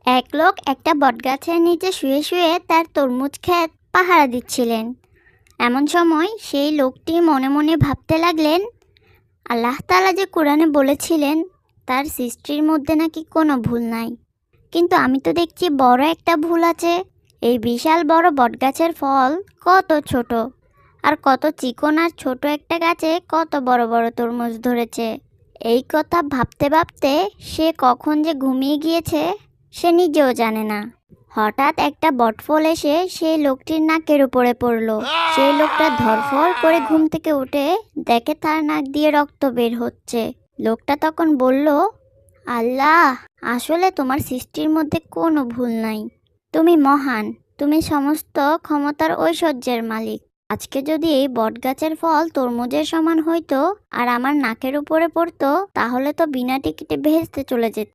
এক লোক একটা বটগাছের নিচে শুয়ে শুয়ে তার তরমুজ ক্ষেত পাহারা দিচ্ছিলেন। এমন সময় সেই লোকটি মনে মনে ভাবতে লাগলেন, আল্লাহ তাআলা যে কোরআনে বলেছিলেন তার সৃষ্টির মধ্যে নাকি কোনো ভুল নাই, কিন্তু আমি তো দেখছি বড় একটা ভুল আছে। এই বিশাল বড় বটগাছের ফল কত ছোট, আর কত চিকন, আর ছোট একটা গাছে কত বড় বড় তরমুজ ধরেছে। এই কথা ভাবতে ভাবতে সে কখন যে ঘুমিয়ে গিয়েছে সে নিজেও জানে না। হঠাৎ একটা বটফল এসে সেই লোকটির নাকের উপরে পড়ল। সেই লোকটা ধরফর করে ঘুম থেকে উঠে দেখে তার নাক দিয়ে রক্ত বের হচ্ছে। লোকটা তখন বলল, আল্লাহ, আসলে তোমার সৃষ্টির মধ্যে কোনো ভুল নাই। তুমি মহান, তুমি সমস্ত ক্ষমতার ঐশ্বর্যের মালিক। আজকে যদি এই বটগাছের ফল তরমুজের সমান হইতো আর আমার নাকের উপরে পড়তো, তাহলে তো বিনা টিকিটে ভেস্তে চলে যেত।